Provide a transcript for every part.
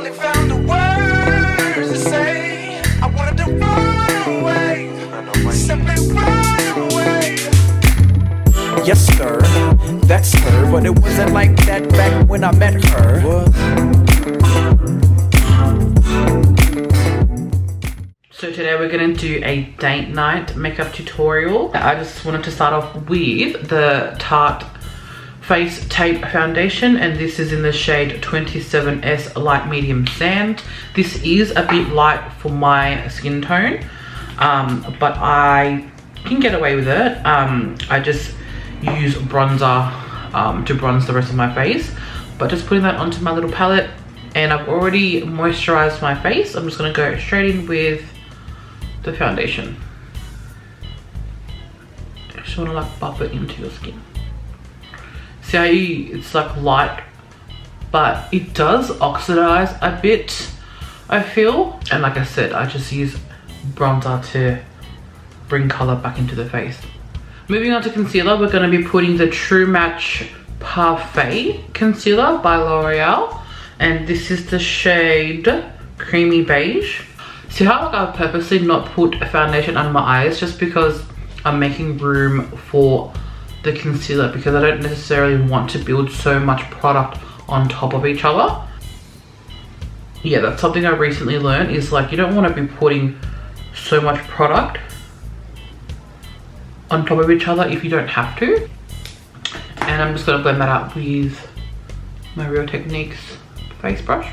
finally found the words to say. I wanted to run away, simply run away. Yes, sir, that's her, but it wasn't like that back when I met her. So today we're going to do a date night makeup tutorial. I just wanted to start off with the Tarte Face Tape Foundation, and this is in the shade 27S Light Medium Sand. This is a bit light for my skin tone, but I can get away with it. I just use bronzer to bronze the rest of my face, but just putting that onto my little palette, and I've already moisturized my face. I'm just going to go straight in with the foundation. I just want to like buff it into your skin. See how it's like light, but it does oxidize a bit, I feel. And like I said, I just use bronzer to bring color back into the face. Moving on to concealer, we're going to be putting the True Match Parfait Concealer by L'Oreal, and this is the shade Creamy Beige. See how like I've purposely not put a foundation under my eyes, just because I'm making room for the concealer, because I don't necessarily want to build so much product on top of each other. Yeah, that's something I recently learned, is like you don't want to be putting so much product on top of each other if you don't have to. And I'm just going to blend that out with my Real Techniques face brush.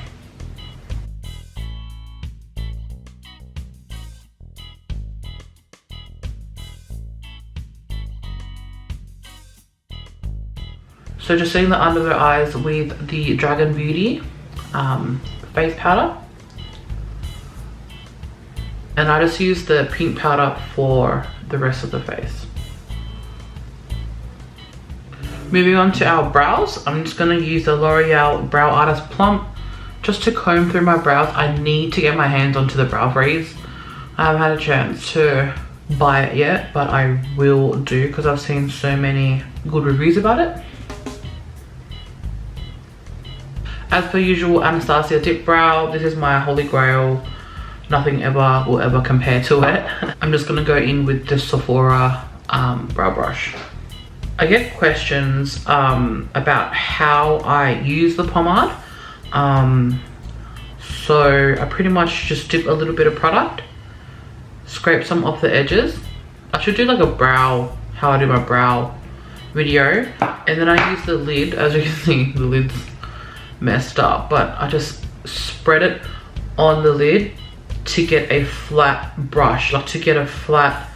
So just setting the under the eyes with the Dragun Beauty face powder. And I just use the pink powder for the rest of the face. Moving on to our brows, I'm just going to use the L'Oreal Brow Artist Plump just to comb through my brows. I need to get my hands onto the Brow Freeze. I haven't had a chance to buy it yet, but I will do because I've seen so many good reviews about it. As per usual, Anastasia Dip Brow. This is my holy grail. Nothing ever will ever compare to it. I'm just gonna go in with the Sephora brow brush. I get questions about how I use the pomade. So I pretty much just dip a little bit of product, scrape some off the edges. I should do like a brow, how I do my brow video. And then I use the lid. As you can see, the lid's messed up, but I just spread it on the lid to get a flat brush, like to get a flat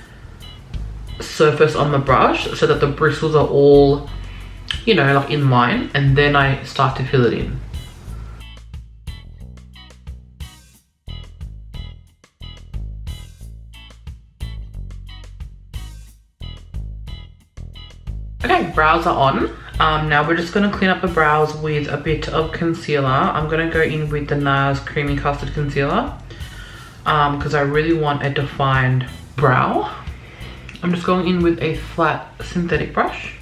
surface on the brush so that the bristles are all, you know, like in line, and then I start to fill it in. Okay, brows are on. Now we're just going to clean up the brows with a bit of concealer. I'm going to go in with the Nars Creamy Custard Concealer because I really want a defined brow. I'm just going in with a flat synthetic brush.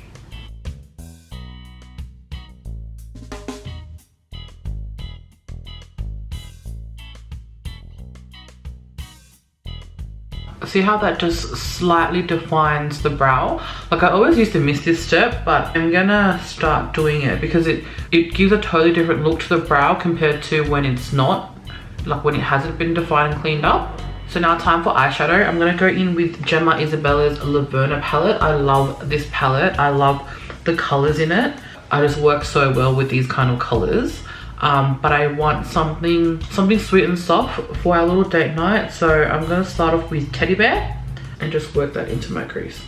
See how that just slightly defines the brow? Like I always used to miss this step, but I'm gonna start doing it because it gives a totally different look to the brow compared to when it's not, like when it hasn't been defined and cleaned up. So now time for eyeshadow. I'm gonna go in with Gemma Isabella's Laverna palette. I love this palette. I love the colors in it. I just work so well with these kind of colors. But I want something sweet and soft for our little date night. So I'm gonna start off with Teddy Bear and just work that into my crease.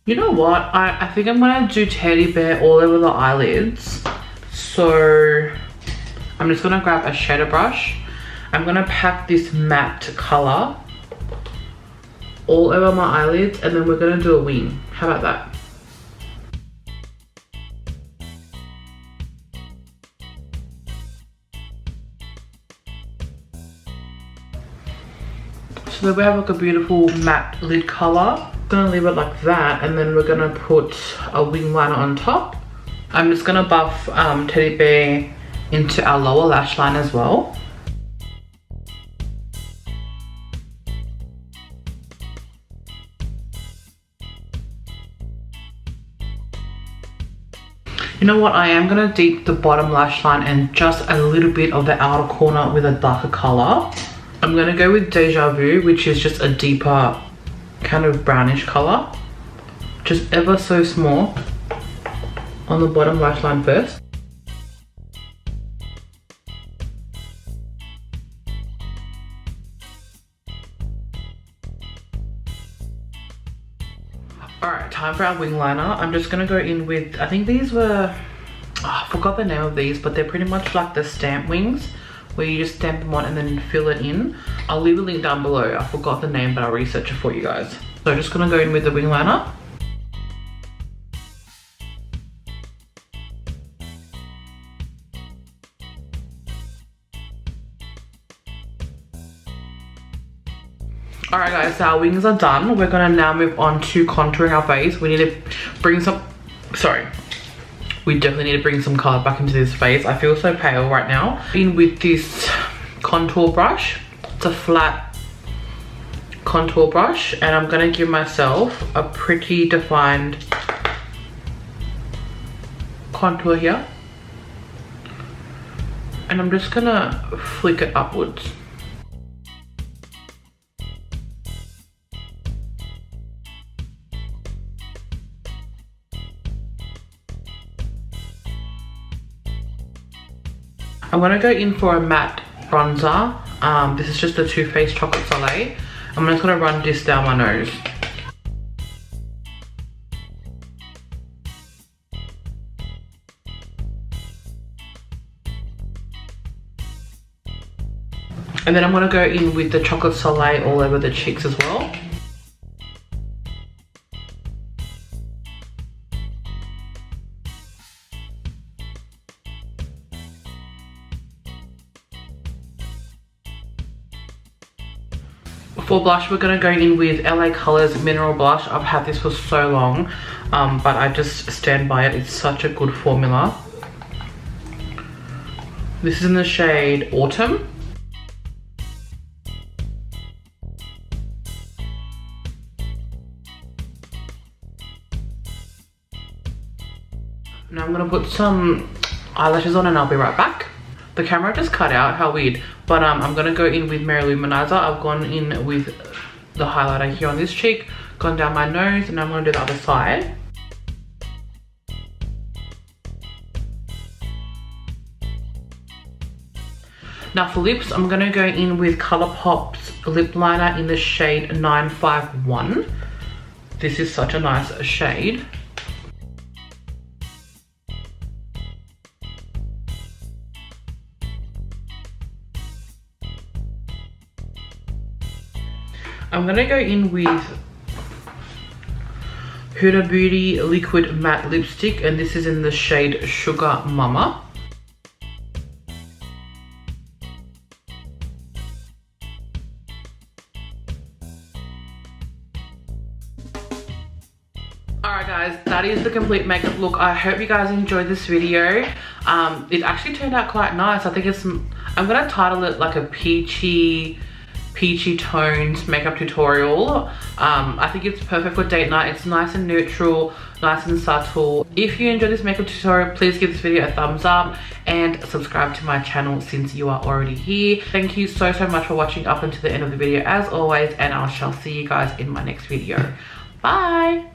You know what? I think I'm gonna do Teddy Bear all over the eyelids. So I'm just gonna grab a shader brush. I'm gonna pack this matte color all over my eyelids, and then we're gonna do a wing. How about that? So So there we have like a beautiful matte lid color. Gonna leave it like that, and then we're gonna put a wing liner on top. I'm just gonna buff Teddy Bear into our lower lash line as well. You know what, I am gonna deep the bottom lash line and just a little bit of the outer corner with a darker color. I'm gonna go with Deja Vu, which is just a deeper kind of brownish color. Just ever so small on the bottom lash line first. Alright, time for our wing liner. I'm just gonna go in with, I think these were, I forgot the name of these, but they're pretty much like the stamp wings, where you just stamp them on and then fill it in. I'll leave a link down below. I forgot the name, but I'll research it for you guys. So I'm just gonna go in with the wing liner. Alright guys, so our wings are done. We're gonna now move on to contouring our face. We need to bring some, we definitely need to bring some color back into this face. I feel so pale right now. In with this contour brush. It's a flat contour brush, and I'm gonna give myself a pretty defined contour here. And I'm just gonna flick it upwards. I'm gonna go in for a matte bronzer. This is just the Too Faced Chocolate Soleil. I'm just gonna run this down my nose. And then I'm gonna go in with the Chocolate Soleil all over the cheeks as well. For blush, we're going to go in with L.A Colors Mineral Blush. I've had this for so long, but I just stand by it. It's such a good formula. This is in the shade Autumn. Now I'm going to put some eyelashes on and I'll be right back. The camera just cut out, how weird. But I'm gonna go in with Mary-Loumanizer. I've gone in with the highlighter here on this cheek, gone down my nose, and I'm gonna do the other side. Now for lips, I'm gonna go in with Colourpop's lip liner in the shade 951. This is such a nice shade. I'm gonna go in with Huda Beauty Liquid Matte Lipstick, and this is in the shade Sugar Mama. Alright guys, that is the complete makeup look. I hope you guys enjoyed this video. It actually turned out quite nice. I think it's, I'm gonna title it like a peachy tones makeup tutorial. I think it's perfect for date night. It's nice and neutral, nice and subtle. If you enjoyed this makeup tutorial, please give this video a thumbs up and subscribe to my channel since you are already here. Thank you so much for watching up until the end of the video as always, and I shall see you guys in my next video. Bye.